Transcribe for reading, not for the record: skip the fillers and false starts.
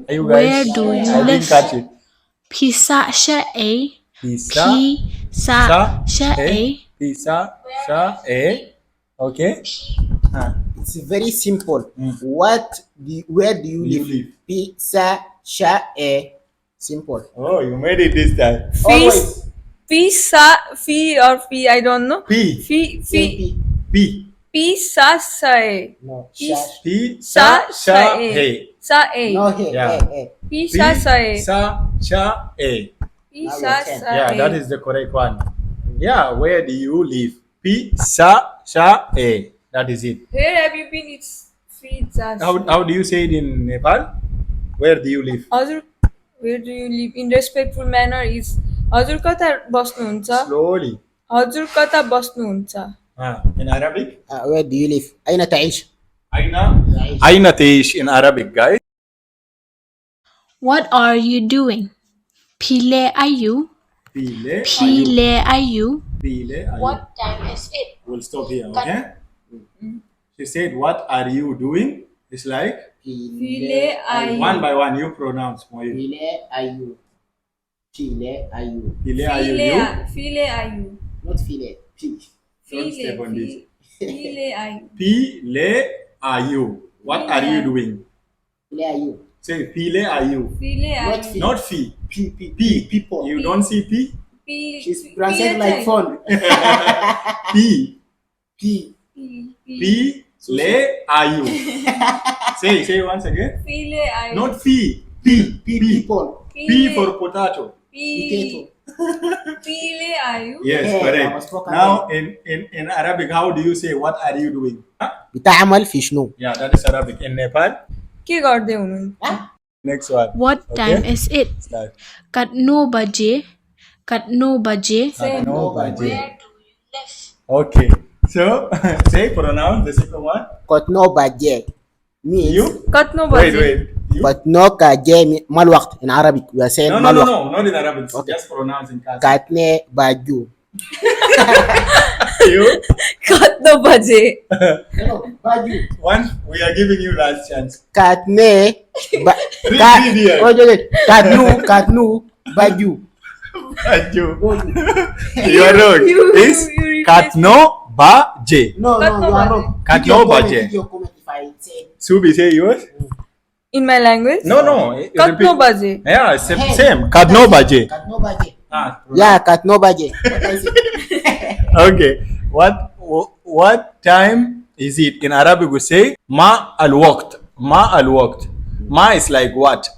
Are you Where guys? do you I didn't live? catch it. Pisa Shae. Pisa. Pisa Shae. Pisa. Sha. A. Okay. It's very simple. Where do you live? Pizza, sha, e. Simple. Oh, you made it this time. Always. Fee or fee, I don't know. P. Fee. P. Pisa sae. No, P- sha. P. Sa Sha. sae. Hey. Sae. No, hey, Yeah. hey. Pisa sae. Sa. Sha. A. Pisa Now you're sae. Yeah, that is the correct one. Yeah, where do you live? P. Sa. Sha. A. That is it. Where have you been? It's pizza. How do you say it in Nepal? Where do you live? हजुर where do you live in respectful manner is हजुर कता बस्नुहुन्छ Slowly. हजुर कता बस्नुहुन्छ In Arabic? Where do you live? أين تعيش? Aina teish in Arabic, guys. What are you doing? Pile ayu. Pile. Pile ayu. Pile. What time is it? We'll stop here, okay? She said, what are you doing? It's like, File ayu. one by one, you pronounce. Moyu. Pile ayu. Pile ayu. Pile are you? File ayu. Not file. P. Don't step on this. File ayu. Pile are you? What are you doing? Pile ayu. Say, pile are you? File Not ayu. fee. Not fee. P. People. You don't see P? She's pronouncing like phone. P. P. P. Le are you? Say once again. File ayu. Not fee. P. People. P for potato. Potato. File ayu. Yes, Yeah, I was correct. spoken Now in Arabic, how do you say what are you doing? Huh? بتعمل في شنو؟ Yeah, that is Arabic. In Nepal, के गर्दै हुनुहुन्छ next one. What time Okay. is it? Start. Katno baje. Katno baje. No baje. Where do you live? Okay. So say pronounce the second one. قطنو باجي means You. कत्नो Wait, बजे wait. You. قطنو كاجي ما الوقت in Arabic we are saying No, ما no, no, الوقت no, not in Arabic. Okay. Just pronounce in Khasi. كاتني باجو You. कत्नो बजे باجو One. We are giving you last chance. كاتني Read here. كاتنو باجو You. You are wrong. It's you repeat. Katno baje. no Katno you are wrong Katno baje. Video comment if I say Subi, say yours. in my language No, no. कत्नो Repeat. बजे Yeah, same. Kadno baje. كاتنو باجي Ah, yeah كاتنو باجي what I say Okay. What time is it? In Arabic we say ma al waqt. Ma al waqt. Ma is like what?